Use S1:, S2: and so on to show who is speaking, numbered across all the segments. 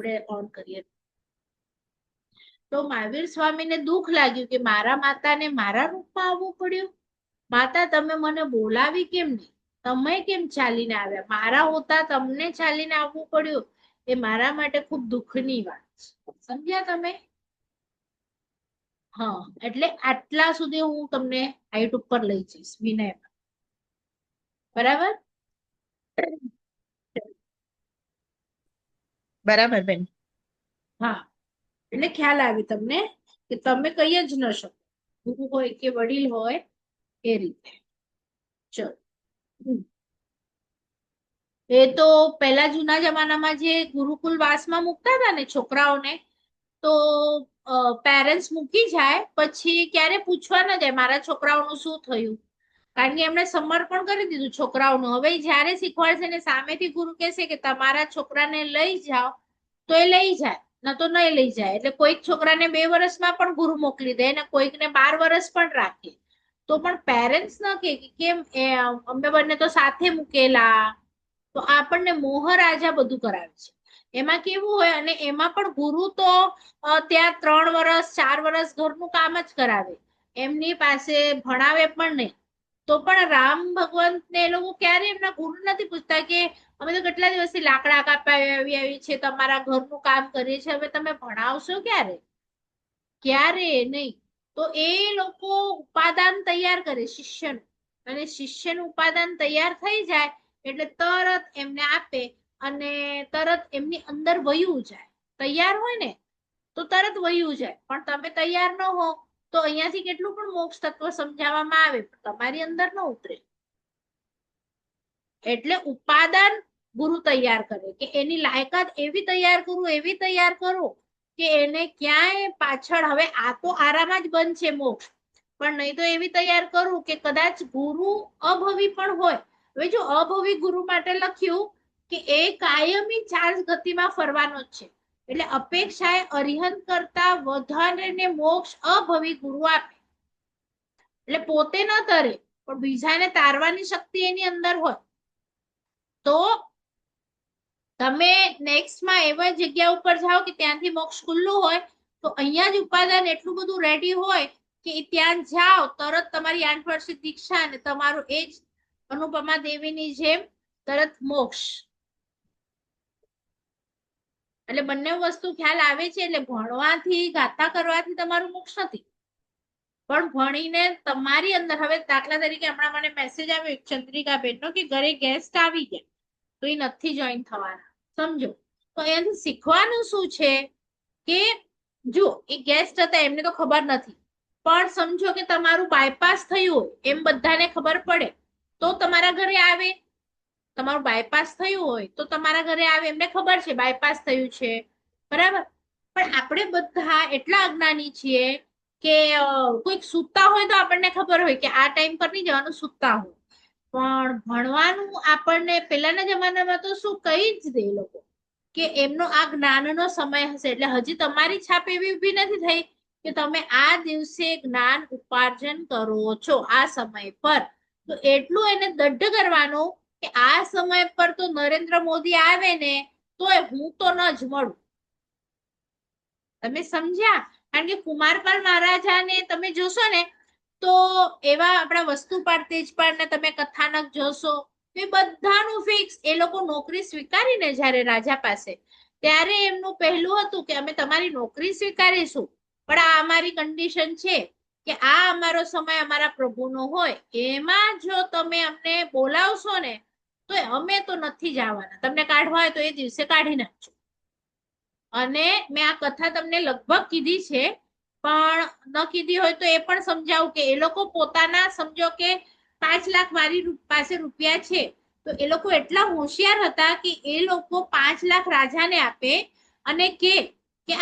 S1: આપણે ઓન કરીએ. તો મહાવીર સ્વામીને દુઃખ લાગ્યું કે મારા માતાને મારા રૂપમાં આવવું પડ્યું. માતા તમે મને બોલાવી કેમ નહીં? તમે કેમ ચાલીને આવ્યા? મારા હોતા તમને ચાલીને આવવું પડ્યું. એ મારા માટે ખૂબ દુઃખની વાત છે. સમજ્યા તમે? હા, એટલે આટલા સુધી હું તમને હાઈટ ઉપર લઈ જઈશ વિનયમાં. બરાબર?
S2: બરાબર બેન.
S1: હા, એટલે ખ્યાલ આવી તમને કે તમે કઈ જ ન શકો, ગુરુ હોય કે વડીલ હોય એ રીતે. ચલો. એ તો પહેલા જૂના જમાનામાં જે ગુરુકુલ વાસમાં મૂકતા હતા ને છોકરાઓને, તો પેરેન્ટ્સ મૂકી જાય પછી ક્યારે પૂછવા ન જાય મારા છોકરાઓનું શું થયું, કારણ કે એમણે સમર્પણ કરી દીધું છોકરાઓનું. હવે જયારે શીખવાડશે ને સામેથી ગુરુ કહેશે કે તમારા છોકરાને લઈ જાઓ, તો એ લઈ જાય, ન તો નહીં લઈ જાય. એટલે કોઈક છોકરાને 2 વર્ષમાં પણ ગુરુ મોકલી દે ને કોઈકને 12 વર્ષ પણ રાખે. તો પણ પેરેન્ટ્સ ન કે કેમ અમે બંને તો સાથે મૂકેલા, તો આપણને મોહ રાજા બધું કરાવે છે. એમાં કેવું હોય, અને એમાં પણ ગુરુ તો ત્યાં 3 વર્ષ 4 વર્ષ ઘરનું કામ જ કરાવે, એમની પાસે ભણાવે પણ નહીં. તો પણ રામ ભગવાન ને એ લોકો ક્યારે એમના ગુરુ નથી પૂછતા કે અમે તો કેટલા દિવસથી લાકડા કાપવા આવી છે, તમારા ઘરનું કામ કરીએ છીએ, હવે તમે ભણાવશો ક્યારે? ક્યારે નહીં. તો એ લોકો ઉપાદાન તૈયાર કરે શિષ્યનું, અને શિષ્યનું ઉપાદાન તૈયાર થઈ જાય એટલે તરત એમને આપે અને તરત એમની અંદર વયું જાય. તૈયાર હોય ને તો તરત વયું જાય, પણ તમે તૈયાર ન હો તો અહીંયાથી કેટલું પણ મોક્ષ તત્વ સમજાવવામાં આવે તમારી અંદર ન ઉતરે. એટલે ઉપાદાન ગુરુ તૈયાર કરે કે એની લાયકાત એવી તૈયાર કરું, એવી તૈયાર કરો કે એને ક્યાંય પાછળ, હવે આ તો આરામ જ બનશે મોક્ષ, પણ નહીં તો એવી તૈયાર કરું કે કદાચ ગુરુ અભવી પણ હોય. હવે જો અભવી ગુરુ માટે લખ્યું કે એ કાયમી ચાર્જ ગતિમાં ફરવાનો જ છે, એટલે અપેક્ષાએ અરિહંત કરતા વધારે મોક્ષ અભવી ગુરુ આપે. એટલે પોતે ન તરે પણ બીજાને તારવાની શક્તિ એની અંદર હોય. તો તમે નેક્સ્ટમાં એવા જગ્યા ઉપર જાઓ કે ત્યાંથી મોક્ષ ખુલ્લું હોય, તો અહીંયા જ ઉપાદાન એટલું બધું રેડી હોય કે ત્યાં જાઓ તરત તમારી 8 વર્ષની દીક્ષા અને તમારું એ જ અનુપમા દેવીની જેમ તરત મોક્ષ. એટલે બંને વસ્તુ ખ્યાલ આવે છે. એટલે ભણવાથી ગાથા કરવાથી તમારું મોક્ષ નથી, પણ ભણીને તમારી અંદર, હવે દાખલા તરીકે હમણાં મને મેસેજ આવ્યો ચંદ્રિકા બેનનો કે ઘરે ગેસ્ટ આવી ગયા તો એ નથી જોઈન થવાના. સમજો, તો અહીંયાથી શીખવાનું શું છે કે જો એ ગેસ્ટ હતા એમને તો ખબર નથી, પણ સમજો કે તમારું બાયપાસ થયું હોય એમ બધાને ખબર પડે તો તમારા ઘરે આવે. તમારું બાયપાસ થયું હોય તો તમારા ઘરે આવે, એમને ખબર છે બાયપાસ થયું છે, બરાબર. પણ આપણે બધા એટલા અજ્ઞાની છીએ કે કોઈક સૂતા હોય તો આપણને ખબર હોય કે આ ટાઈમ પર નહીં જવાનું, સૂતા હોય. પણ ભણવાનું આપણને પેલાના જમાનામાં તો શું કહી જ દે લોકો કે એમનો આ જ્ઞાનનો સમય હશે, એટલે હજી તમારી છાપ એવી ઊભી નથી થઈ કે તમે આ દિવસે જ્ઞાન ઉપાર્જન કરો છો આ સમય પર. તો એટલું એને દઢ કરવાનું કે આ સમય પર તો નરેન્દ્ર મોદી આવે ને તોય હું તો ન જ મળું. તમે સમજ્યા? કારણ કે કુમારપાલ મહારાજાને તમે જોશો ને તો એવા આપણા વસ્તુપાળ તેજપાળ ને તમે કથાનક જોશો, એ બધાનું ફિક્સ. એ લોકો નોકરી સ્વીકારીને જ્યારે રાજા પાસે, ત્યારે એમનું પહેલું હતું કે અમે તમારી નોકરી સ્વીકારીશું, પણ આ અમારી કન્ડિશન છે કે આ અમારો સમય અમારા પ્રભુનો હોય, એમાં જો તમે અમને બોલાવશો ને તો અમે તો નથી જવાના, તમને કાઢવા હોય તો એ દિવસે કાઢી નાખજો. અને મેં આ કથા તમને લગભગ કીધી છે, પણ ન કીધી હોય તો એ પણ સમજાવું કે એ લોકો પોતાના, સમજો કે 5 લાખ મારી પાસે રૂપિયા છે, તો એ લોકો એટલા હોશિયાર હતા કે એ લોકો 5 લાખ રાજાને આપે અને કે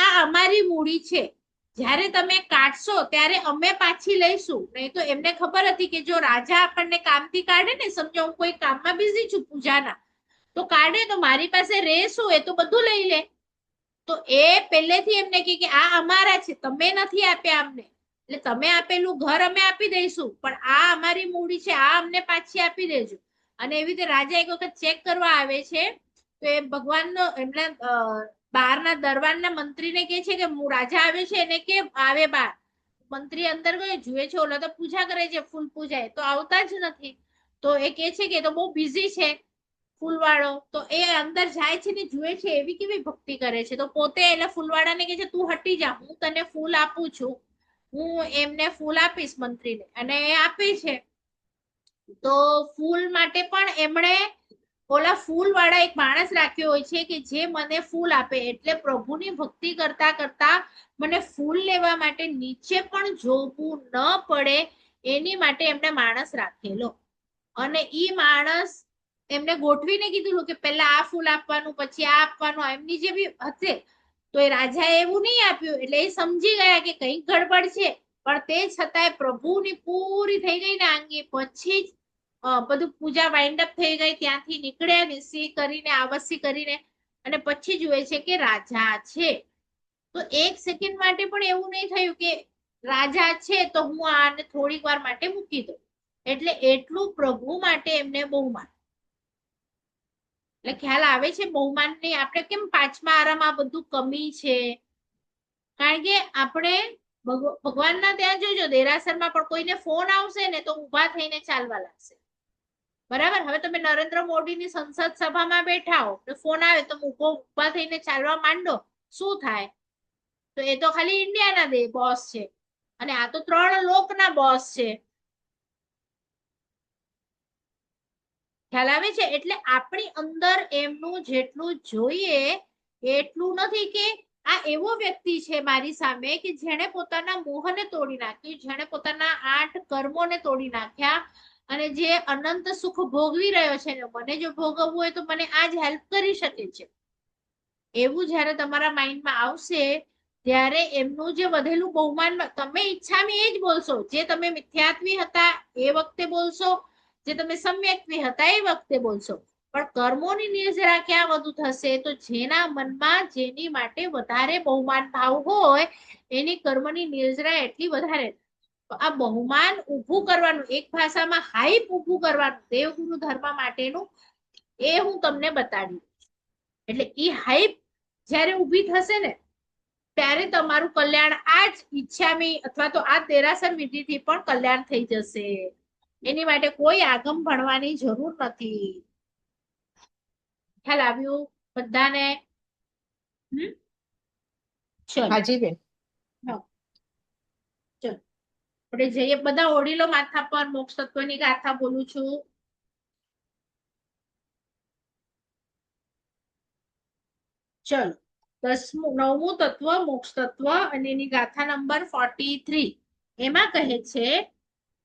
S1: આ અમારી મૂડી છે, જ્યારે તમે કાઢશો ત્યારે અમે પાછી લઈશું. નહીં તો એમને ખબર હતી કે જો રાજા આપણને કામથી કાઢે ને, સમજો હું કોઈ કામમાં બિઝી છું પૂજાના, તો કાઢે તો મારી પાસે રહેશું એ તો બધું લઈ લે. તો એ પહેલેથી એમને કે આ અમારા છે, તમે નથી આપ્યા અમને, એટલે તમે આપેલું ઘર અમે આપી દઈશું, પણ આ અમારી મૂડી છે, આ અમને પાછી આપી દેજો. અને એવી રીતે રાજા એક વખત ચેક કરવા આવે છે તો એ ભગવાનનો એમને બહારના દરબારના મંત્રીને કે છે કે હું રાજા આવે છે એને કે આવે બહાર. મંત્રી અંદર ગયો જુએ છે ઓલા તો પૂજા કરે છે ફૂલ પૂજાય તો આવતા જ નથી. તો એ કે છે કે તો બહુ બિઝી છે ફૂલવાળો. તો એ અંદર જાય છે ને જુએ છે એવી કેવી ભક્તિ કરે છે. તો પોતે એટલે ફૂલવાળાને કે છે તું હટી જા, હું તને ફૂલ આપું છું, હું એમને ફૂલ આપીશ મંત્રીને. અને એ આપે છે. તો ફૂલ માટે પણ એમણે ઓલા ફૂલ વાળા એક માણસ રાખ્યો હોય છે કે જે મને ફૂલ આપે. એટલે પ્રભુની ભક્તિ કરતા કરતા મને ફૂલ લેવા માટે નીચે પણ જોવું ન પડે એની માટે એમણે માણસ રાખેલો. અને ઈ માણસ એમને ગોઠવીને કીધું કે પેલા આ ફૂલ આપવાનું પછી આ આપવાનું એમની જે બી હશે. તો એ રાજાએ એવું નહીં આપ્યું એટલે એ સમજી ગયા કે કઈક ગડબડ છે. પણ તે છતાંય પ્રભુની પૂરી થઈ ગઈ ને આંગી પછી જ બધું પૂજા વાઇન્ડ અપ થઈ ગઈ. ત્યાંથી નીકળ્યા નિસી કરીને આવસી કરીને અને પછી જુએ છે કે રાજા છે. તો એક સેકન્ડ માટે પણ એવું નહીં થયું કે રાજા છે તો હું આને થોડીક વાર માટે મૂકી દઉં. એટલે એટલું પ્રભુ માટે એમને બહુમાન. એટલે ખ્યાલ આવે છે બહુમાન ની આપણે કેમ પાંચમા આરામાં બધું કમી છે. કારણ કે આપણે ભગવાનના ત્યાં જોજો દેરાસરમાં પણ કોઈને ફોન આવશે ને તો ઉભા થઈને ચાલવા લાગશે. બરાબર. હવે તમે નરેન્દ્ર મોદીની સંસદ સભામાં બેઠા હો તો ફોન આવે તો ઉભા થઈને ચાલવા માંડો, શું થાય? તો એ તો ખાલી ઇન્ડિયાના બોસ છે અને આ તો 3 લોકના બોસ છે. ખ્યાલ આવે છે? એટલે આપણી અંદર એમનું જેટલું જોઈએ એટલું નથી. કે આ એવો વ્યક્તિ છે મારી સામે કે જેણે પોતાના મોહને તોડી નાખ્યું, જેણે પોતાના 8 કર્મોને તોડી નાખ્યા અને જે અનંત સુખ ભોગવી રહ્યો છે ને મને જો ભોગવવું હોય તો મને આ જ હેલ્પ કરી શકે છે. એવું જયારે તમારા માઇન્ડમાં આવશે ત્યારે એમનું જે વધેલું બહુમાન તમે ઈચ્છામી એ જ બોલશો. જે તમે મિથ્યાત્વી હતા એ વખતે બોલશો, જે તમે સમ્યક્વી હતા એ વખતે બોલશો. પણ કર્મોની નિર્જરા ક્યાં વધુ થશે? તો જેના મનમાં જેની માટે વધારે બહુમાન ભાવ હોય એની કર્મની નિર્જરા એટલી વધારે. તો આ બહુમાન ઊભું કરવાનું એક ભાષામાં હાઈપ ઊભું કરવાનું દેવગુરુ ધર્મ માટેનું એ હું તમને બતાડી. એટલે ઈ હાઈપ જ્યારે ઊભી થશે ને ત્યારે તમારું કલ્યાણ આ જ ઈચ્છામી અથવા તો આ દેરાસર વિધિથી પણ કલ્યાણ થઈ જશે. એની માટે કોઈ આગમ ભણવાની જરૂર નથી. ખ્યાલ આવ્યું બધાને? ચલો
S2: હાજી બેન.
S1: હા ચલો આપણે જઈએ. બધા ઓઢી લો માથા પર. મોક્ષ તત્વની ગાથા બોલું છું. ચલો 9મું તત્વ મોક્ષ તત્વ અને એની ગાથા નંબર 43. એમાં કહે છે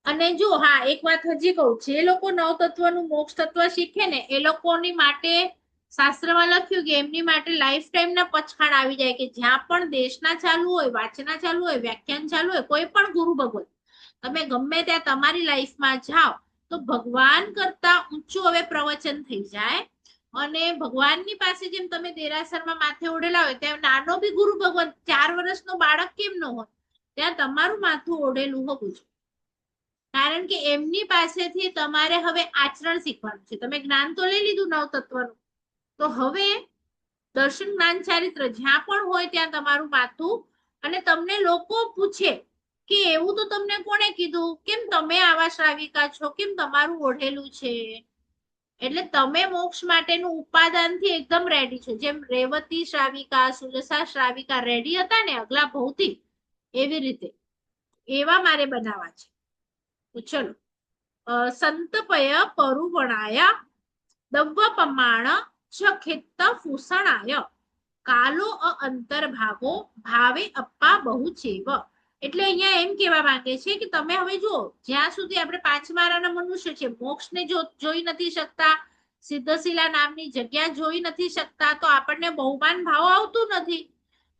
S1: અને જો હા એક વાત હજી કહું, જે લોકો 9 તત્વનું મોક્ષ તત્વ શીખે ને એ લોકોની માટે શાસ્ત્રમાં લખ્યું કે એમની માટે લાઈફ ટાઈમ ના પચખાણ આવી જાય. કે જ્યાં પણ દેશના ચાલુ હોય, વાંચના ચાલુ હોય, વ્યાખ્યાન ચાલુ હોય, કોઈ પણ ગુરુ ભગવત તમે ગમે ત્યાં તમારી લાઈફમાં જાઓ તો ભગવાન કરતા ઊંચું હવે પ્રવચન થઈ જાય. અને ભગવાનની પાસે જેમ તમે દેરાસરમાં માથે ઓઢેલા હોય તેમ નાનો બી ગુરુ ભગવાન 4 વર્ષનો બાળક કેમ ન હોય ત્યાં તમારું માથું ઓઢેલું હોવું જોઈએ. કારણ કે એમની પાસેથી તમારે હવે આચરણ શીખવાનું છે. તમે જ્ઞાન તો લઈ લીધું 9 તત્વનું, તો હવે દર્શન જ્ઞાન ચારિત્ર જ્યાં પણ હોય ત્યાં તમારું માથું. અને તમને લોકો પૂછે કે એવું તો તમને કોણે કીધું? કેમ તમે આવા શ્રાવિકા છો? કેમ તમારું ઓઢેલું છે? એટલે તમે મોક્ષ માટેનું ઉપાદાનથી એકદમ રેડી છો. જેમ રેવતી શ્રાવિકા, સુલસા શ્રાવિકા રેડી હતા ને અગલા ભૌતિક, એવી રીતે એવા મારે બનાવવા છે. તો ચલો સંતપય પરુવણાય દવ્વ પમાણ ચ ખેત્ત ફૂષણાય કાલો અંતર્ભાગો ભાવે અપ્પા બહુ ચેવ. એટલે અહીંયા એમ કેવા માંગે છે કે તમે હવે જુઓ જ્યાં સુધી આપણે પાંચમારાના મનુષ્ય છે મોક્ષને જોઈ નથી શકતા, સિદ્ધશિલા નામની જગ્યા જોઈ નથી શકતા, તો આપણને બહુમાન ભાવ આવતું નથી.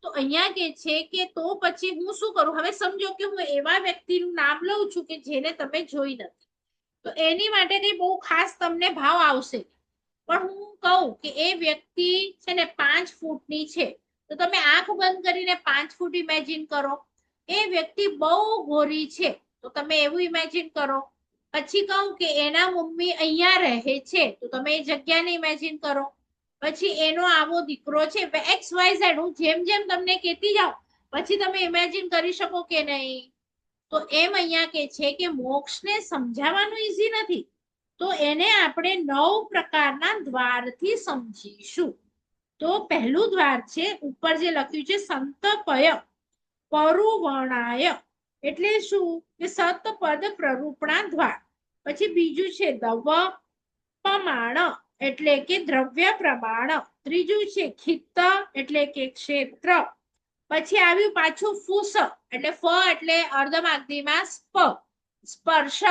S1: તો અહીંયા કે છે કે તો પછી હું શું કરું? હવે સમજો કે હું એવા વ્યક્તિનું નામ લઉં છું કે જેને તમે જોઈ નથી. તો એની માટે કઈ બહુ ખાસ તમને ભાવ આવશે. પણ હું કહું કે એ વ્યક્તિ છે ને 5 ફૂટની છે તો તમે આંખ બંધ કરીને 5 ફૂટ ઇમેજિન કરો. એ વ્યક્તિ બહુ ગોરી છે તો તમે એવું ઇમેજિન કરો. પછી કહું કે એના મમ્મી અહીંયા રહે છે તો તમે એ જગ્યાને ઇમેજિન કરો. પછી એનો આવો દીકરો છે, એક્સ વાય ઝેડ. હું જેમ જેમ તમને કહેતી જાઉં પછી તમે ઇમેજિન કરી શકો કે નહીં. તો એમ અહીંયા કે છે કે મોક્ષને સમજાવવાનું ઈઝી નથી, તો એને આપણે 9 પ્રકારના દ્વારથી સમજીશું. તો પહેલું દ્વાર છે ઉપર જે લખ્યું છે સંતપય પરુવણાય, એટલે શું કે સતપદ પ્રરૂપણા દ્વાર. પછી બીજું છે દવ પમાણ, એટલે કે દ્રવ્ય પ્રમાણ. ત્રીજું છે ખિત, એટલે કે ક્ષેત્ર. પછી આવ્યું પાછું ફૂસ, એટલે ફ એટલે અર્ધમાગધીમાં સ્પર્શ.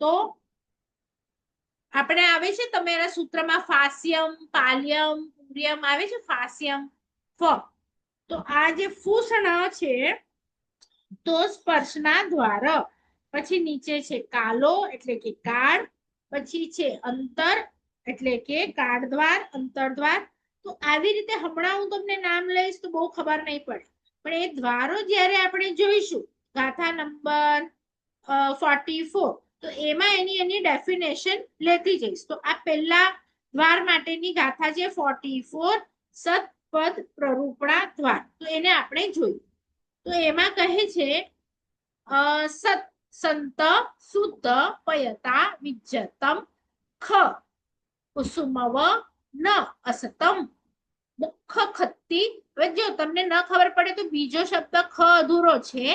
S1: તો આપણે આવે છે તમારા સૂત્રમાં ફાસ્યમ, પાલ્યમ, પૂર્યમ આવે છે, ફાસ્યમ ફ. તો આ જે ફૂસણ છે તો સ્પર્શના દ્વાર. પછી નીચે છે કાલો, એટલે કે કાળ. પછી છે અંતર, એટલે કે કાળ દ્વાર, અંતર દ્વાર. તો આવી રીતે હમણાં હું તમને નામ લઈશ તો બહુ ખબર નહીં પડે, પણ એ દ્વારો જ્યારે આપણે જોઈશું ગાથા નંબર 44, તો એમાં એની ડેફિનેશન લેતી જઈશ. તો આ પહેલા દ્વાર માટેની ગાથા છે 44, સતપદ પ્રરૂપણા દ્વાર. તો એને આપણે જોયું. તો એમાં કહે છે સત સંત સુત પયતા વિજ્જતમ ખ કુસુમવ ન અસતમ મુખ ખત્તી. હવે જો તમને ન ખબર પડે તો બીજો શબ્દ ખ અધૂરો છે,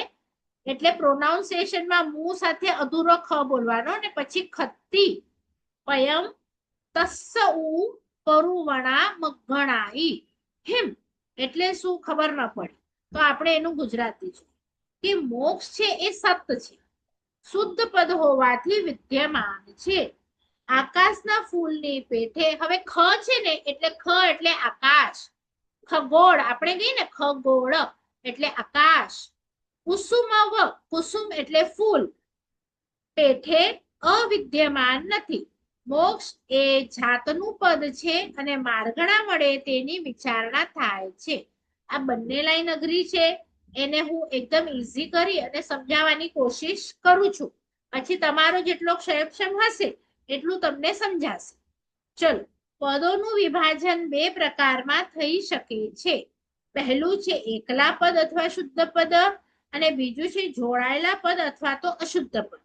S1: એટલે પ્રોનાઉન્સિએશનમાં મુ સાથે અધૂરો ખ બોલવાનો ને પછી ખત્તી પયમ તસ્સ ઉ પરુવણા મગણાઈ હિમ. એટલે શું ખબર ન પડી તો આપણે એનું ગુજરાતી છે કે મોક્ષ છે એ સત છે, શુદ્ધ પદ હોવાથી વિદ્યમાન છે, આકાશના ફૂલની પેઠે. હવે ખ છે ને એટલે ખ એટલે આકાશ, ખગોળ આપણે કહીએ ને ખગોળ એટલે આકાશ. કુસુમવ, કુસુમ એટલે ફૂલ, પેઠે અવિદ્યમાન નથી. મોક્ષ એ જાતનું પદ છે અને માર્ગણા વડે તેની વિચારણા થાય છે. આ બંને લાઈન અઘરી છે, એને હું એકદમ ઈઝી કરી અને સમજાવવાની કોશિશ કરું છું. પછી તમારો જેટલો ક્ષયક્ષમ હશે એટલું તમને સમજાશે. ચલો, પદોનું વિભાજન 2 પ્રકારમાં થઈ શકે છે. પહેલું છે એકલા પદ અથવા શુદ્ધ પદ, અને બીજું છે જોડાયેલા પદ અથવા તો અશુદ્ધ પદ.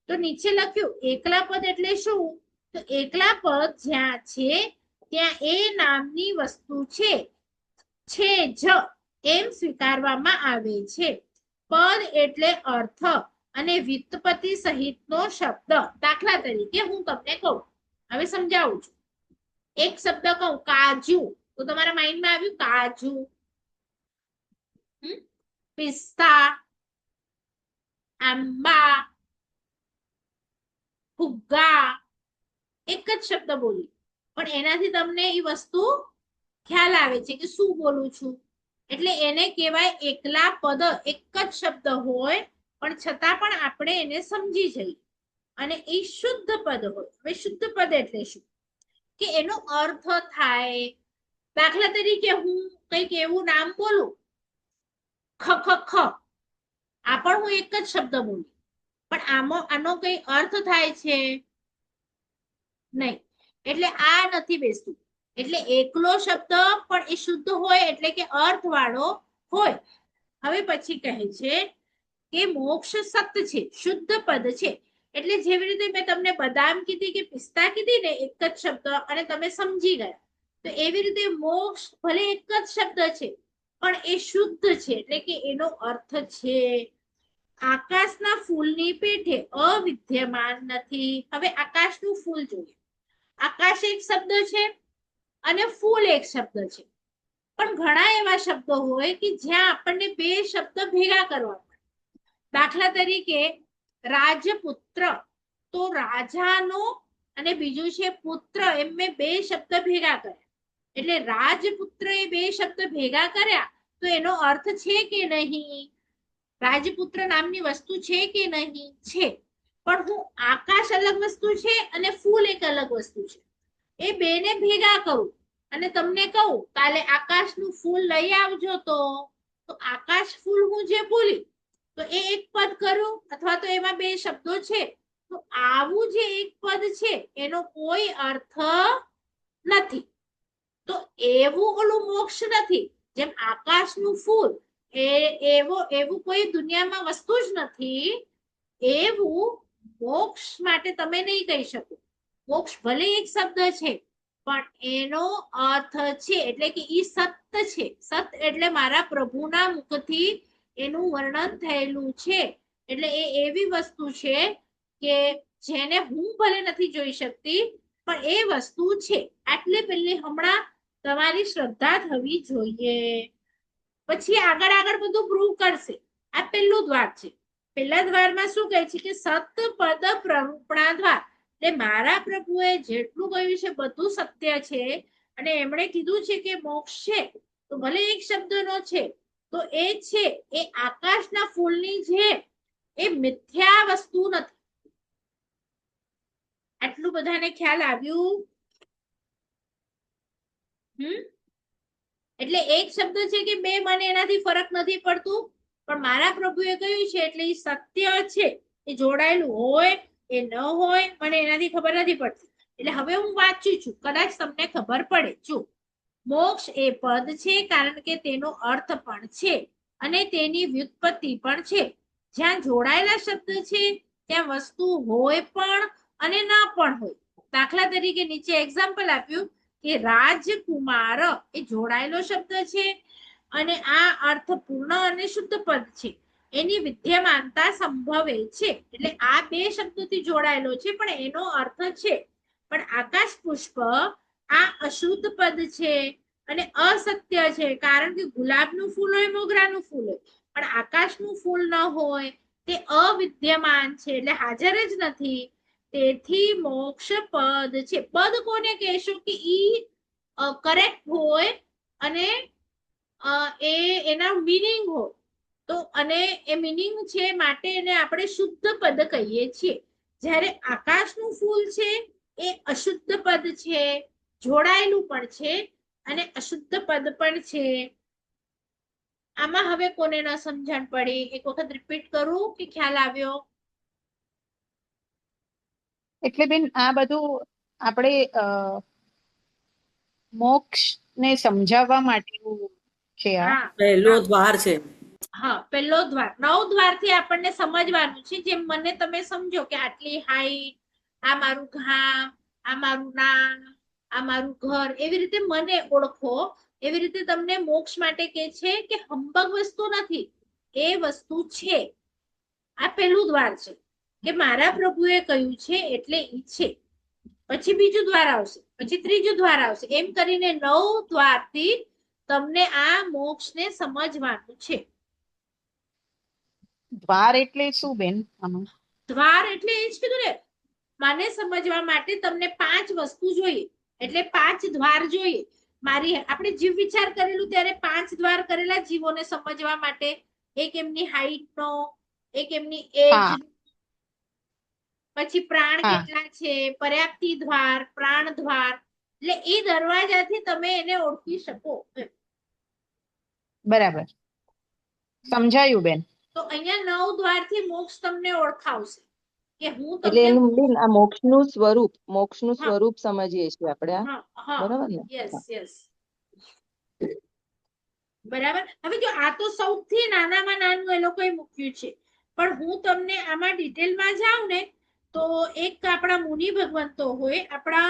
S1: તો નીચે લખ્યું એકલા પદ એટલે શું? તો એકલા પદ જ્યાં છે ત્યાં એ નામની વસ્તુ છે જ એમ સ્વીકારવામાં આવે છે. પદ એટલે અર્થ અને વ્યુત્પત્તિ સહિતનો શબ્દ. દાખલા તરીકે હું તમને કહું, હવે સમજાવું છું. એક શબ્દ કહું કાજુ, તો તમારા માઇન્ડમાં આવ્યું કાજુ, પિસ્તા, આંબા, ફુગ્ગા. એક જ શબ્દ બોલી, પણ એનાથી તમને એ વસ્તુ ખ્યાલ આવે છે કે શું બોલું છું. એટલે એને કહેવાય એકલા પદ. એક જ શબ્દ હોય પણ છતાં પણ આપણે એને સમજી જઈએ, અને એ શુદ્ધ પદ હોય. હવે શુદ્ધ પદ એટલે શું કે એનો અર્થ થાય. દાખલા તરીકે હું કંઈક એવું નામ બોલું ખ ખ ખ, આ પણ હું એક જ શબ્દ બોલું, પણ આનો કઈ અર્થ થાય છે નહીં, એટલે આ નથી બેસતું. એટલે એકલો શબ્દ પણ એ શુદ્ધ હોય, એટલે કે અર્થ વાળો હોય. હવે પછી કહે છે કે મોક્ષ સત છે, શુદ્ધ પદ છે. એટલે જેવી રીતે મેં તમને બદામ કીધી કે પિસ્તા કીધી ને એક જ શબ્દ, અને તમે સમજી ગયા, તો એવી રીતે મોક્ષ ભલે એક જ શબ્દ છે પણ એ શુદ્ધ છે, એટલે કે એનો અર્થ છે આકાશના ફૂલની પેઠે અવિદ્યમાન નથી. હવે આકાશનું ફૂલ જોઈએ. આકાશ એક શબ્દ છે અને ફૂલ એક શબ્દ છે, પણ ઘણા એવા શબ્દો હોય કે જ્યાં આપણને 2 શબ્દ ભેગા કરવા પડે. દાખલા તરીકે રાજપુત્ર, તો રાજાનો અને બીજું છે પુત્ર, એમ મેં 2 શબ્દ ભેગા કર્યા. એટલે રાજપુત્ર એ 2 શબ્દ ભેગા કર્યા તો એનો અર્થ છે કે નહીં? રાજપુત્ર નામની વસ્તુ છે કે નહીં? છે. પણ હું આકાશ અલગ વસ્તુ છે અને ફૂલ એક અલગ વસ્તુ છે, એ 2 ને ભેગા કરું અને તમને કહું કાલે આકાશનું ફૂલ લઈ આવજો, તો આકાશ ફૂલ હું જે બોલી તો એ એક પદ કરું, અથવા તો એમાં 2 શબ્દો છે. તો આવું જે એક પદ છે એનો કોઈ અર્થ નથી. તો એવું ઓલું મોક્ષ નથી. જેમ આકાશનું ફૂલ એવું કોઈ દુનિયામાં વસ્તુ જ નથી, એવું મોક્ષ માટે તમે નહીં કહી શકો. મોક્ષ ભલે એક શબ્દ છે, પણ એનો અર્થ છે એટલે કે ઈ સત છે. સત એટલે મારા પ્રભુના મુખથી એનું વર્ણન થયેલું છે. એટલે એ એવી વસ્તુ છે કે જેને હું ભલે નથી જોઈ શકતી, પણ એ વસ્તુ છે. આટલે પેલી હમણાં તમારી શ્રદ્ધા થવી જોઈએ. પછી આગળ આગળ બધું પ્રૂવ કરશે. આ પહેલું દ્વાર છે. પહેલા દ્વારમાં શું કહે છે કે સત પદ પ્રરૂપણા દ્વાર, એટલે મારા પ્રભુએ જેટલું કહ્યું છે બધું સત્ય છે. અને એમણે કીધું છે કે મોક્ષ છે, તો ભલે એક શબ્દનો છે, તો એ છે એ આકાશના ફૂલની જેમ એ મિથ્યા વસ્તુ નથી. આટલું બધાને ખ્યાલ આવ્યું? એટલે એક શબ્દ છે કે બે, મને એનાથી ફરક નથી પડતું, પણ મારા પ્રભુએ કહ્યું છે એટલે એ સત્ય છે. એ જોડાયેલું હોય એ ન હોય મને એનાથી ખબર નથી પડતી. એટલે હવે હું વાંચું છું, કદાચ તમને ખબર પડે. જો મોક્ષ એ પદ છે કારણ કે તેનો અર્થ પણ છે અને તેની વ્યુત્પત્તિ પણ છે. જ્યાં જોડાયેલા શબ્દ છે ત્યાં વસ્તુ હોય પણ અને ના પણ હોય. દાખલા તરીકે નીચે એક્ઝામ્પલ આપ્યું કે રાજકુમાર એ જોડાયેલો શબ્દ છે અને આ અર્થપૂર્ણ અને શુદ્ધ પદ છે. એની વિદ્યમાનતા સંભવે છે. એટલે આ બે શબ્દોથી જોડાયેલો છે પણ એનો અર્થ છે. પણ આકાશ પુષ્પ આ અશુદ્ધ પદ છે અને અસત્ય છે, કારણ કે ગુલાબનું ફૂલ હોય, મોગરાનું ફૂલ હોય, પણ આકાશનું ફૂલ ન હોય, તે અવિદ્યમાન છે એટલે હાજર જ નથી. તેથી મોક્ષ પદ છે. પદ કોને કહેશું કે ઈ કરેક્ટ હોય અને એ એના મીનિંગ હોય. તો અને એ મીનિંગ છે માટે એને આપણે શુદ્ધ પદ કહીએ છીએ. જ્યારે આકાશનું ફૂલ છે એ અશુદ્ધ પદ છે, જોડાયેલું પણ છે અને અશુદ્ધ પદ પણ છે. આમાં હવે કોને ન સમજણ પડી? એક વખત રિપીટ કરું કે ખ્યાલ આવ્યો?
S2: એટલે બેન આ બધું આપણે મોક્ષ ને સમજાવવા માટેનું છે. આ
S3: પહેલો દ્વાર છે.
S1: હા, પહેલો દ્વાર. 9 દ્વારથી આપણને સમજવાનું છે. જેમ મને તમે સમજો કે આટલી હાઈટ, આ મારું ગામ, આ મારું નામ, આ મારું ઘર, એવી રીતે મને ઓળખો. એવી રીતે તમને મોક્ષ માટે કે છે કે હંબગ વસ્તુ નથી, એ વસ્તુ છે. આ પહેલું દ્વાર છે કે મારા પ્રભુએ કહ્યું છે એટલે ઈ છે. પછી બીજું દ્વાર આવશે, પછી ત્રીજું દ્વાર આવશે, એમ કરીને 9 દ્વારથી તમને આ મોક્ષને સમજવાનું છે.
S2: દ્વાર એટલે શું બેન? આમાં
S1: દ્વાર એટલે એ જ કીધું ને, મને સમજવા માટે તમને 5 વસ્તુ જોઈએ, એટલે 5 દ્વાર જોઈએ. મારી આપણે જીવ વિચાર કરેલું ત્યારે 5 દ્વાર કરેલા જીવોને સમજવા માટે. એક એમની હાઈટ નો, એક એમની એજ, પછી પ્રાણ કેટલા છે, પર્યાપ્તિ દ્વાર, પ્રાણ દ્વાર. એટલે એ દરવાજાથી તમે એને ઓળખી શકો.
S2: બરાબર સમજાયું બેન.
S1: તો અહીંયા 9 દ્વારથી મોક્ષ તમને ઓળખાવશે કે હું
S4: એટલે
S1: તમને
S4: એનું બેન આ મોક્ષનું સ્વરૂપ સમજીએ છીએ આપણે. બરાબર ને?
S1: યસ યસ, બરાબર. હવે જો આ તો સૌથી નાનામાં નાનું એ લોકોએ મૂક્યું છે, પણ હું તમને આમાં ડિટેલમાં જાઉં ને તો એક આપણા મુનિ ભગવંતો હોય, આપણા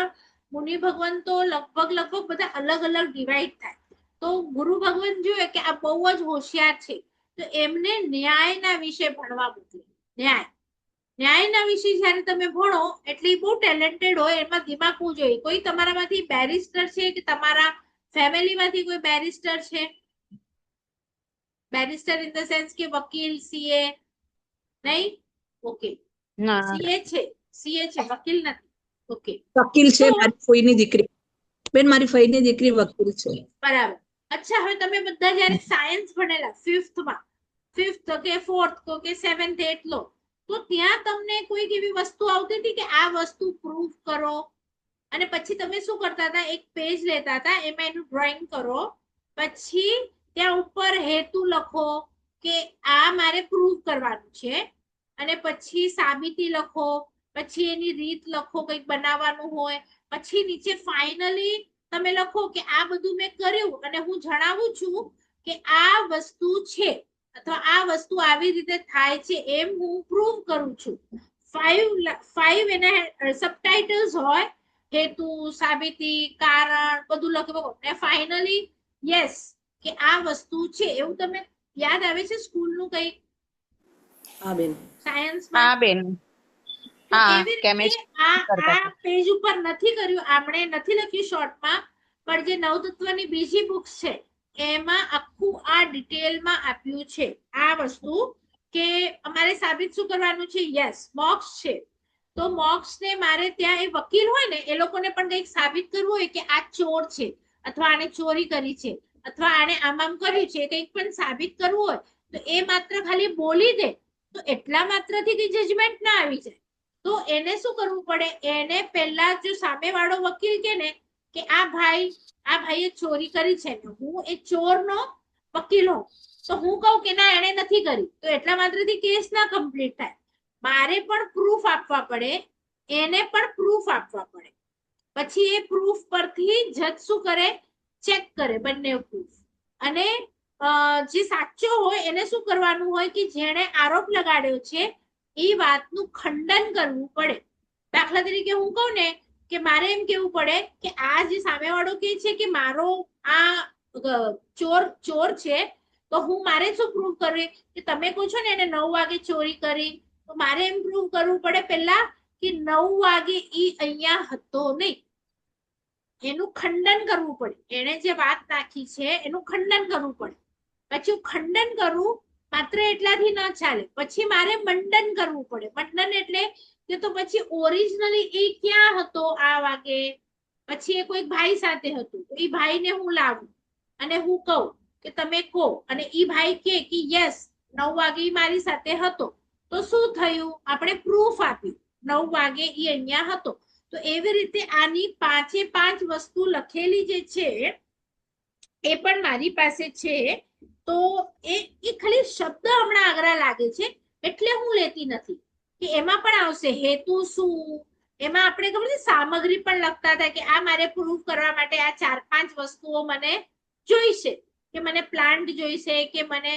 S1: મુનિ ભગવંતો લગભગ બધા અલગ અલગ ડિવાઈડ થાય. તો ગુરુ ભગવાન જોઈએ કે આ બહુ જ હોશિયાર છે, તો એમને ન્યાયના વિશે ભણવા મોકલે. ન્યાયના વિશે જ્યારે તમે ભણો એટલે બહુ ટેલેન્ટેડ હોય, એમાં દિમાગ હોવું જોઈએ. કોઈ તમારામાંથી બેરિસ્ટર છે કે તમારા ફેમિલીમાંથી કોઈ બેરિસ્ટર છે? બેરિસ્ટર ઇન ધ સેન્સ કે વકીલ, સીએ? નહીં? ઓકે, સીએ છે, સીએ છે, વકીલ નથી. ઓકે,
S3: વકીલ છે મારી ફોઈની દીકરી. બેન મારી ફોઈની દીકરી વકીલ છે.
S1: બરાબર. અચ્છા, હવે તમે બધા જ્યારે સાયન્સ ભણેલા 5th કે 4th કે 7th 8th લો, તો ત્યાં તમને કોઈક એવી વસ્તુ આવતી હતી કે આ વસ્તુ પ્રૂફ કરો, અને પછી તમે શું કરતા હતા? એક પેજ લેતા હતા, એમાં એનું ડ્રોઈંગ કરો, પછી ત્યાં ઉપર હેતુ લખો કે આ મારે પ્રૂફ કરવાનું છે, અને પછી સાબિતી લખો, પછી એની રીત લખો, કંઈક બનાવવાનું હોય, પછી નીચે ફાઇનલી તમે લખો કે આ બધું મેં કર્યું અને હું જણાવું છું કે આ વસ્તુ છે અથવા આ વસ્તુ આવી રીતે થાય છે એમ હું પ્રૂવ કરું છું. 5 એના સબટાઇટલ્સ હોય, હેતુ, સાબિતી, કારણ, બધું લખવું અને ફાઇનલી યસ કે આ વસ્તુ છે એવું. તમે યાદ આવે છે સ્કૂલનું કઈ
S3: હા બેન.
S1: સાયન્સમાં?
S2: હા બેન,
S1: તો
S2: હા,
S1: એવી રીતે
S2: chemistry કરતા
S1: આ પેજ ઉપર નથી કર્યું, આપણે નથી લખ્યું શોર્ટમાં, પણ જે નવતત્વની બીજી બુક્સ છે એમાં આખું આ ડિટેલમાં આપ્યું છે આ વસ્તુ કે અમારે સાબિત શું કરવાનું છે. યસ, મોક્સ છે તો મોક્સ ને મારે ત્યાં એ વકીલ હોય ને એ લોકોને પણ કંઈક સાબિત કરવું હોય કે આ ચોર છે અથવા આને ચોરી કરી છે અથવા આને આમ કર્યું છે, કંઈક પણ સાબિત કરવું હોય તો એ માત્ર ખાલી બોલી દે તો એટલા માત્રથી કઈ જજમેન્ટ ના આવી જાય. તો એને શું કરવું પડે, એને પહેલા જો સામેવાળો વકીલ કે ને કે આ ભાઈએ ચોરી કરી છે ને હું એ ચોરનો વકીલ હોઉં તો હું કહું કે ના એને નથી કરી, તો એટલા માત્રથી કેસ ના કમ્પ્લીટ થાય. મારે પણ પ્રૂફ આપવા પડે, એને પણ પ્રૂફ આપવા પડે. પછી એ પ્રૂફ પરથી જજ શું કરે, ચેક કરે બંને પ્રૂફ. અને જે સાચો હોય એને શું કરવાનું હોય કે જેણે આરોપ લગાડ્યો છે એ વાતનું ખંડન કરવું પડે. દાખલા તરીકે હું કહું ને કે મારે એમ કેવું પડે કે આ જે સામેવાળો કે છે કે મારો આ ચોર છે તો હું મારે શું પ્રૂવ કરવી કે તમે કહો છો ને એને 9 વાગે ચોરી કરી તો મારે એમ પ્રૂવ કરવું પડે પહેલા કે 9 વાગે ઈ અહીંયા હતો નહીં. એનું ખંડન કરવું પડે. એને જે વાત નાખી છે એનું ખંડન કરવું પડે. પછી હું ખંડન કરું માત્ર એટલાથી ન ચાલે, પછી મારે મંડન કરવું પડે. મંડન એટલે કે તો પછી ઓરિજિનલી એ ક્યાં હતો આ વાગે, પછી એ કોઈ ભાઈ સાથે હતું તો એ ભાઈને હું લાવું અને હું કહું કે તમે કહો અને ઈ ભાઈ કે યસ 9 વાગે ઈ મારી સાથે હતો તો શું થયું, આપણે પ્રૂફ આપ્યું 9 વાગે ઈ અહીંયા હતો. તો એવી રીતે આની 5 વસ્તુ લખેલી જે છે એ પણ મારી પાસે છે. તો એ ખાલી શબ્દ હમણાં આગળ લાગે છે એટલે હું લેતી નથી કે એમાં પણ આવશે હેતુ શું, એમાં આપણે ખબર છે સામગ્રી પણ લખતા હતા કે આ મારે પ્રૂફ કરવા માટે આ 4-5 વસ્તુઓ મને જોઈશે, કે મને પ્લાન્ટ જોઈશે કે મને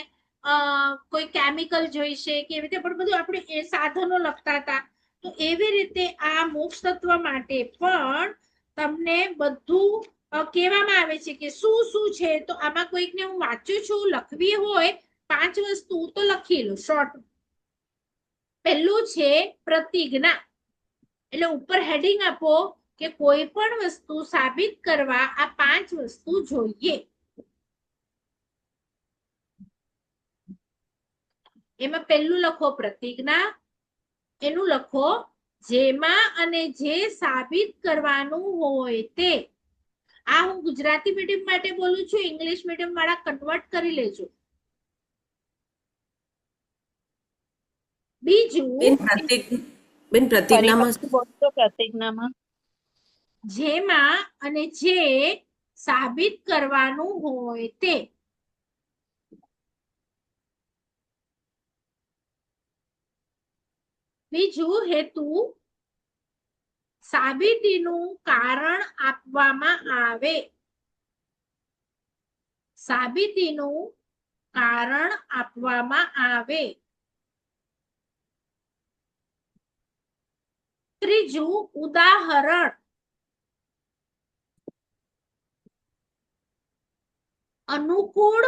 S1: કોઈ કેમિકલ જોઈશે કે એવી રીતે પણ બધું આપણે એ સાધનો લખતા હતા. તો એવી રીતે આ મોક્ષ તત્વ માટે પણ તમને બધું કહેવામાં આવે છે કે શું શું છે. તો આમાં કોઈકને હું વાંચું છું, લખવી હોય 5 વસ્તુ તો લખી લો શોર્ટ. પહેલું છે પ્રતિજ્ઞા, એટલે ઉપર હેડિંગ આપો કે કોઈ પણ વસ્તુ સાબિત કરવા આ 5 વસ્તુ જોઈએ. એમાં પહેલું લખો પ્રતિજ્ઞા, એનું લખો જેમાં અને જે સાબિત કરવાનું હોય તે. આ હું ગુજરાતી મીડિયમ માટે બોલું છું, ઇંગ્લિશ મીડિયમ વાળા કન્વર્ટ કરી લેજો. બીજું
S3: પ્રતિજ્ઞામાં
S2: પ્રતિજ્ઞામાં
S1: જેમાં અને જે સાબિત કરવાનું હોય તે. બીજું હેતુ, સાબિતીનું કારણ આપવામાં આવે. સાબિતીનું કારણ આપવામાં આવે. ત્રીજું ઉદાહરણ, અનુકૂળ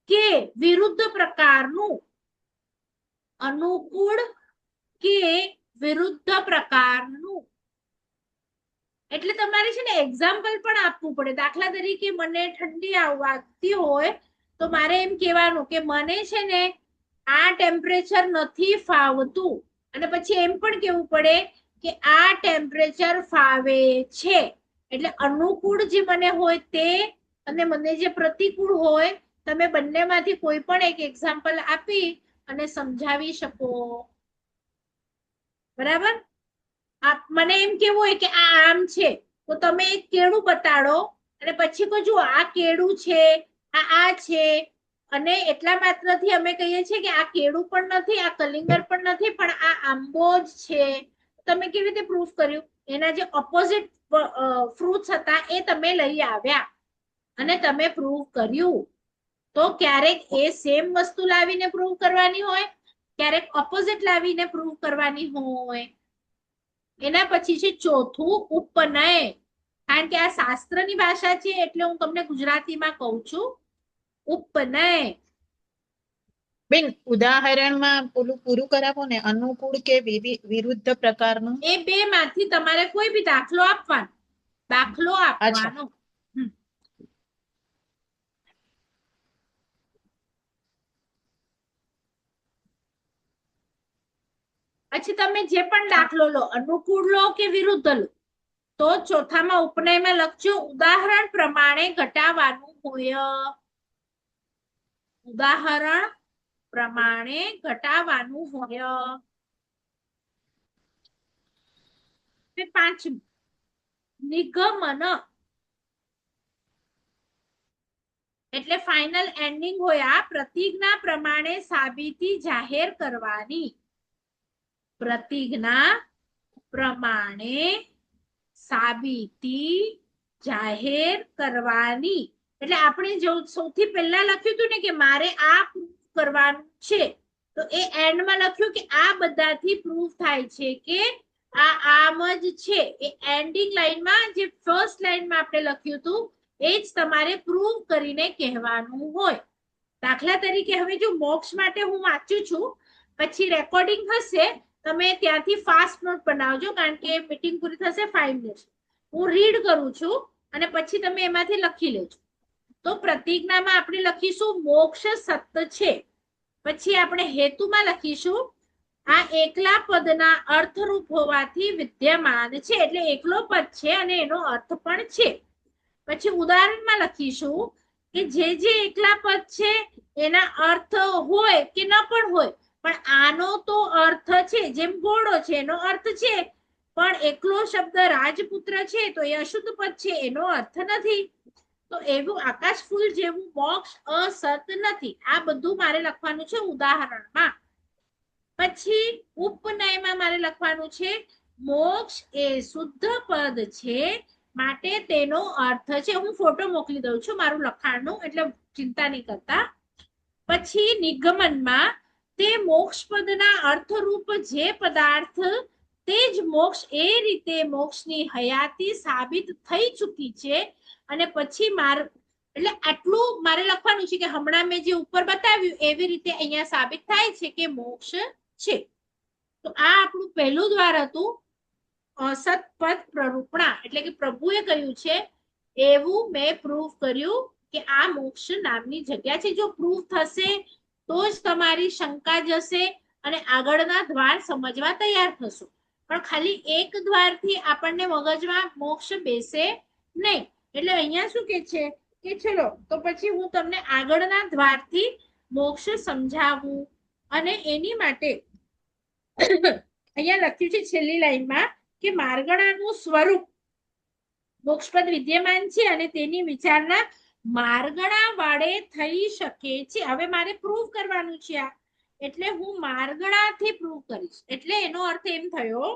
S1: કે વિરુદ્ધ પ્રકારનું, અનુકૂળ કે વિરુદ્ધ પ્રકારનું. એટલે તમારે છે ને એક્ઝામ્પલ પણ આપવું પડે. દાખલા તરીકે મને ઠંડી આવતી હોય તો મારે એમ કહેવાનું કે મને છે ને આ ટેમ્પરેચર નથી ફાવતું, અને પછી એમ પણ કેવું પડે કે આ ટેમ્પરેચર ફાવે છે. એટલે અનુકૂળ જે મને હોય તે અને મને જે પ્રતિકૂળ હોય તમે બંનેમાંથી કોઈ પણ એક એક્ઝામ્પલ આપી અને સમજાવી શકો. બરાબર? મને એમ કેવું હોય કે આ આમ છે તો તમે એક કેળું બતાડો અને પછી કહો જો આ કેળું છે, આ છે, અને એટલા માત્રથી અમે કહીએ છીએ કે આ કેળું પણ નથી, આ કલિંગર પણ નથી, પણ આ આંબો જ છે. તમે કેવી રીતે પ્રૂફ કર્યું? એના જે ઓપોઝિટ ફ્રૂટ્સ હતા એ તમે લઈ આવ્યા અને તમે પ્રૂવ કર્યું, તો ક્યારેક એ સેમ વસ્તુ લાવીને પ્રૂવ કરવાની હોય, ક્યારેક ઓપોઝિટ લાવીને પ્રૂવ કરવાની હોય. એના પછી છે ચોથું ઉપનય. કારણ કે આ શાસ્ત્રની ભાષા છે એટલે હું તમને ગુજરાતીમાં કહું છું. ઉપનય.
S2: બેન ઉદાહરણમાં ઓલું પૂરું કરાવો ને, અનુકૂળ કે વિરુદ્ધ પ્રકારનું.
S1: એ બે માંથી તમારે કોઈ બી દાખલો આપવાનો. દાખલો આપવાનો. પછી તમે જે પણ દાખલો લો, અનુકૂળ લો કે વિરુદ્ધ લો, તો ચોથામાં ઉપનયમાં લખજો ઉદાહરણ પ્રમાણે ઘટાવાનું હોય. ઉદાહરણ પ્રમાણે ઘટાવાનું હોય. પાંચમું નિગમન. એટલે ફાઇનલ એન્ડિંગ હોય. આ પ્રતિજ્ઞા પ્રમાણે સાબિતી જાહેર કરવાની. પ્રતિજ્ઞા પ્રમાણે સાબિતી જાહેર કરવાની. એટલે આપણે જો સૌથી પહેલા લખ્યું હતું ને કે મારે આ પ્રૂફ કરવાનું છે, તો એ એન્ડમાં લખ્યું કે આ બધાથી પ્રૂફ થાય છે કે આ આમ જ છે. એ એન્ડિંગ લાઈનમાં જે ફર્સ્ટ લાઈનમાં આપણે લખ્યું હતું એ જ તમારે પ્રૂવ કરીને કહેવાનું હોય. દાખલા તરીકે હવે જો મોક્ષ માટે હું વાંચું છું, પછી રેકોર્ડિંગ હશે, તમે ત્યાંથી ફાસ્ટ નોટ બનાવજો કારણ કે મીટિંગ પૂરી થશે 5 મિનિટ. હું રીડ કરું છું અને પછી તમે એમાંથી લખી લેજો. તો પ્રતિજ્ઞામાં આપણે લખીશું મોક્ષ સત્ય છે. પછી આપણે હેતુમાં લખીશું આ એકલા પદના અર્થરૂપ હોવાથી વિદ્યમાન છે. એટલે એકલો પદ છે અને એનો અર્થ પણ છે. પછી ઉદાહરણમાં લખીશું કે જે એકલા પદ છે એના અર્થ હોય કે ન પણ હોય, પણ આનો તો અર્થ છે. જેમ ઘોડો છે એનો અર્થ છે, પણ એકલો શબ્દ રાજપુત્ર છે તો એ અશુદ્ધ પદ છે, એનો અર્થ નથી. તો એવું આકાશ ફૂલ જેવું મોક્ષ અસત નથી. આ બધું મારે લખવાનું છે ઉદાહરણમાં. પછી ઉપનયમાં મારે લખવાનું છે મોક્ષ એ શુદ્ધ પદ છે માટે તેનો અર્થ છે. હું ફોટો મોકલી દઉં છું મારું લખાણનું, એટલે ચિંતા નહીં કરતા. પછી નિગમનમાં તે મોક્ષ પદના અર્થરૂપ જે પદાર્થ તે જ મોક્ષ એ રીતે મોક્ષની હયાતી સાબિત થઈ ચૂકી છે. અને પછી એટલે આટલું મારે લખવાનું છે કે હમણાં મેં જે ઉપર બતાવ્યું એવી રીતે અહીંયા સાબિત થાય છે કે મોક્ષ છે. તો આ આપણું પહેલું દ્વાર હતું, સતપદ પ્રરૂપણા. એટલે કે પ્રભુએ કહ્યું છે એવું મેં પ્રૂફ કર્યું કે આ મોક્ષ નામની જગ્યા છે. જો પ્રૂફ થશે તો જ તમારી શંકા જશે અને આગળના દ્વાર સમજવા તૈયાર થશો. પણ ખાલી એક દ્વારથી આપણને મગજમાં મોક્ષ બેસે નહીં. એટલે અહીંયા શું કે છે કે ચલો તો પછી હું તમને આગળના દ્વારથી મોક્ષ સમજાવું. અને એની માટે અહીંયા લખ્યું છે છેલ્લી લાઈનમાં કે માર્ગણાનું સ્વરૂપ મોક્ષપદ વિદ્યમાન છે અને તેની વિચારણા માર્ગણા વાળે થઈ શકે છે. હવે મારે પ્રૂવ કરવાનું છે આ, એટલે હું માર્ગણાથી પ્રૂવ કરીશ. એટલે એનો અર્થ એમ થયો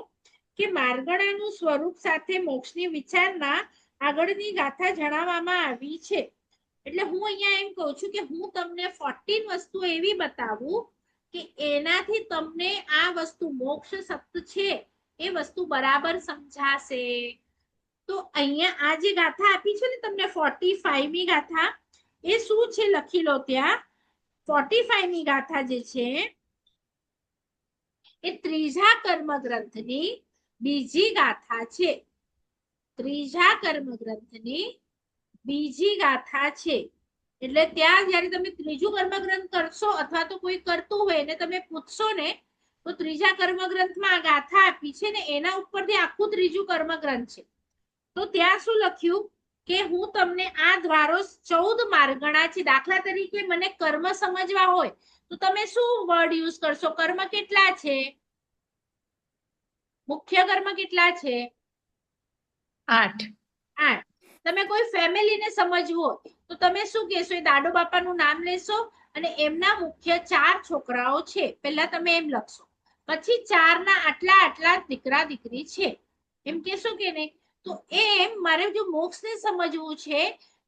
S1: કે માર્ગણાનું સ્વરૂપ સાથે મોક્ષની વિચારણા આગળની ગાથા જણાવવામાં આવી છે. એટલે હું અહીંયા એમ કહું છું કે હું તમને 14 વસ્તુ એવી બતાવું કે એનાથી તમને આ વસ્તુ મોક્ષ સત્ય છે એ વસ્તુ બરાબર સમજાશે. તો અહીંયા આ જે ગાથા આપી છે ને તમને 45મી ગાથા, એ શું છે લખી લો ત્યાં. 45મી ગાથા જે છે એ ત્રીજા કર્મ ગ્રંથની બીજી ગાથા છે. ત્રીજા કર્મ ગ્રંથની બીજી ગાથા છે. એટલે ત્યાં જયારે તમે ત્રીજું કર્મગ્રંથ કરશો અથવા તો કોઈ કરતું હોય ને તમે પૂછશો ને તો ત્રીજા કર્મગ્રંથમાં આ ગાથા આપી છે ને એના ઉપરથી આખું ત્રીજું કર્મગ્રંથ છે. તો ત્યાં શું લખ્યું કે હું તમને આ દ્વારો 14 માર્ગણા છે. દાખલા તરીકે મને કર્મ સમજવા હોય તો તમે શું વર્ડ યુઝ કરશો? કર્મ કેટલા છે? મુખ્ય કર્મ કેટલા છે?
S2: 8.
S1: તમે કોઈ ફેમિલીને સમજવું હોય તો તમે શું કહેશો? એ દાદો બાપાનું નામ લેશો અને એમના મુખ્ય 4 છોકરાઓ છે. પહેલા તમે એમ લખશો, પછી 4 ના આટલા આટલા દીકરા દીકરી છે એમ કહેશો કે નહીં? તો એમ મારે જો મોક્ષને સમજવું છે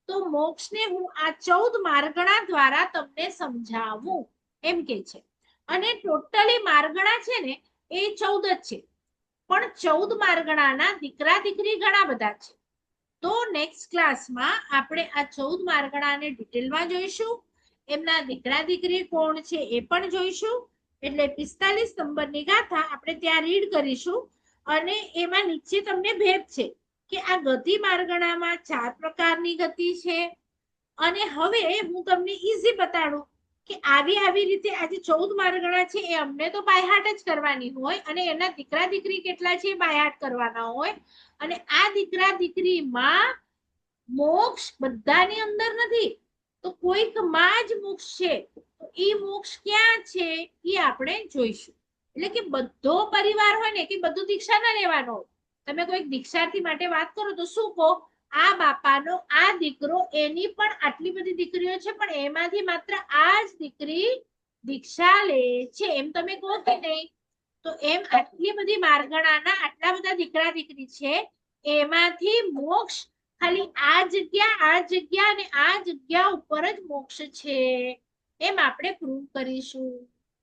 S1: તો મોક્ષને હું આ 14 માર્ગણા દ્વારા તમને સમજાવું એમ કે છે. અને ટોટલી માર્ગણા છે ને એ 14 જ છે, પણ 14 માર્ગણાના દીકરા દીકરી ઘણા બધા છે. તો નેક્સ્ટ ક્લાસમાં આપણે આ 14 માર્ગણાને ડિટેલમાં જોઈશું, એમના દીકરા દીકરી કોણ છે એ પણ જોઈશું. એટલે 45 નંબરની ગાથા આપણે ત્યાં રીડ કરીશું. અને એમાં નીચે તમને ભેદ છે કે આ ગતિ માર્ગણામાં 4 પ્રકારની ગતિ છે. અને હવે હું તમને ઈઝી બતાડું કે આવી રીતે આ જે 14 માર્ગણા છે એ અમને તો બાયહાટ જ કરવાની હોય, અને એના દીકરા દીકરી કેટલા છે એ બાયહાટ કરવાના હોય. અને આ દીકરા દીકરીમાં મોક્ષ બધાની અંદર નથી, તો કોઈકમાં જ મોક્ષ છે. તો એ મોક્ષ ક્યાં છે એ આપણે જોઈશું. એટલે કે બધો પરિવાર હોય ને કે બધું દીક્ષા ના લેવાનો હોય. તમે કોઈક દીક્ષાર્થી માટે વાત કરો તો શું કહો, આ બાપાનો આ દીકરો, એની પણ આટલી બધી દીકરીઓ છે પણ એમાંથી માત્ર આ જ દીકરી દીક્ષા લે છે, એમ તમે કહો કે નહીં? તો એમ આટલી બધી માર્ગણાના આટલા બધા દીકરા દીકરી છે, એમાંથી મોક્ષ ખાલી આ જગ્યા અને આ જગ્યા ઉપર જ મોક્ષ છે, એમ આપણે પ્રૂવ કરીશું.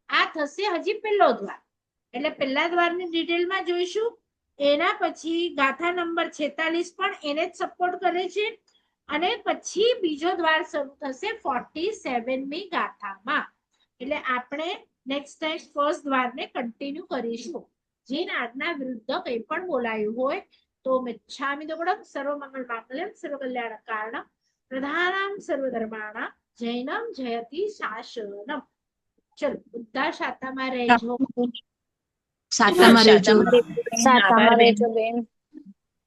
S1: આ થશે હજી પહેલો દ્વાર. એટલે પહેલા દ્વારની ડિટેલમાં જોઈશું. એના પછી ગાથા નંબર 46 પણ એને જ સપોર્ટ કરે છે. અને પછી બીજો દ્વાર શરૂ થશે 47મી ગાથામાં. એટલે આપણે નેક્સ્ટ ટાઈમ ફર્સ્ટ દ્વારને કન્ટિન્યુ કરીશું. જે આજ્ઞા વિરુદ્ધ કંઈ પણ બોલાયું હોય તો મિચ્છામિ દોડમ સર્વમંગલ માંગલ્યમ સર્વકલ્યાણ કારણમ પ્રધાનમ સર્વધર્માણામ જૈનમ જયતિ શાસનમ. ચલો બધા શાતામાં રહેજો.
S3: સાતામાં રહેજો.
S2: સાતામાં રહેજો બેન.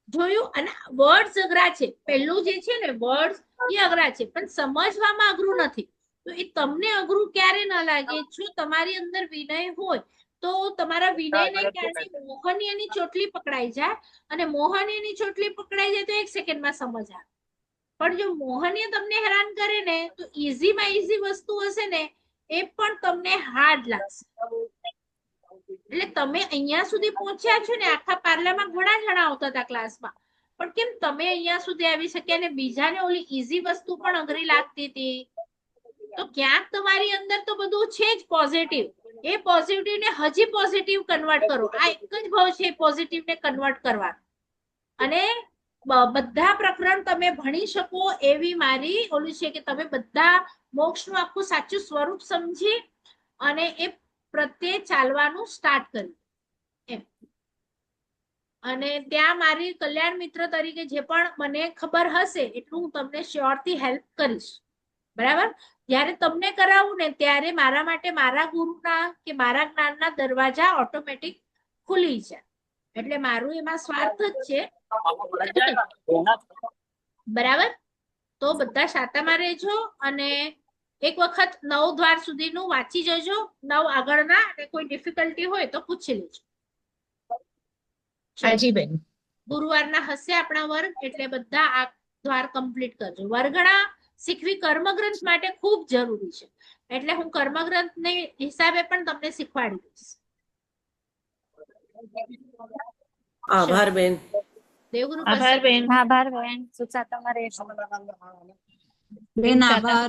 S1: જોયું? અને વર્ડ્સ અઘરા છે. પહેલું જે છે ને વર્ડ્સ એ અઘરા છે, પણ સમજવામાં અઘરું નથી. તો એ તમને અઘરું ક્યારે ન લાગે, જો તમારી અંદર વિનય હોય તો તમારા વિનયને ક્યારે મોહનીયની ચોટલી પકડાઈ જાય, અને મોહનીયની ચોટલી પકડાઈ જાય તો 1 સેકન્ડમાં સમજ આવે. પણ જો મોહનીય તમને હેરાન કરે ને તો ઈઝીમાં ઈઝી વસ્તુ હશે ને એ પણ તમને હાર્ડ લાગશે. એટલે તમે અહીંયા સુધી પહોંચ્યા છો ને, આખા પાર્લામાં ઘણા જણા આવતા હતા ક્લાસમાં, પણ કેમ તમે અહીંયા સુધી આવી શક્યા ને બીજાને ઓલી ઈઝી વસ્તુ પણ અઘરી લાગતી હતી? તો ક્યાંક તમારી અંદર તો બધું છે જ પોઝિટિવ. એ પોઝિટિવ ને હજી પોઝિટિવ કન્વર્ટ કરો. આ એક જ ભાવ છે પોઝિટિવ ને કન્વર્ટ કરવાનો. અને બધા પ્રકરણ તમે ભણી શકો એવી મારી ઓલું છે કે તમે બધા મોક્ષનું આખું સાચું સ્વરૂપ સમજી અને એ પ્રત્યે ચાલવાનું સ્ટાર્ટ કર્યું એમ. અને ત્યાં મારી કલ્યાણ મિત્ર તરીકે જે પણ મને ખબર હશે એટલું હું તમને શ્યોરથી હેલ્પ કરીશ. બરાબર? જ્યારે તમને કરાવું ને ત્યારે મારા માટે મારા ગુરુના કે મારા જ્ઞાનના દરવાજા ઓટોમેટિક ખુલી જાય. એટલે મારું એમાં સ્વાર્થ જ છે. બરાબર? તો બધા શાતામાં રહેજો. અને એક વખત 9 દ્વાર સુધીનું વાંચી જજો, 9 આગળના, અને કોઈ ડિફિકલ્ટી હોય તો પૂછી લેજો.
S2: હાજી બેન.
S1: ગુરુવારના હશે આપણા વર્ગ, એટલે બધા આ દ્વાર કમ્પ્લીટ કરજો. વર્ગણા શીખવી કર્મગ્રંથ માટે ખૂબ જરૂરી છે, એટલે હું કર્મગ્રંથને હિસાબે પણ તમને શીખવાડી દઈશ.
S5: આભાર બેન.
S1: દેવગુરુ
S2: આભાર
S1: પ્રસાદ.
S2: બેન. આભાર બેન. સાતામાં રહેજો
S3: બેન આભાર.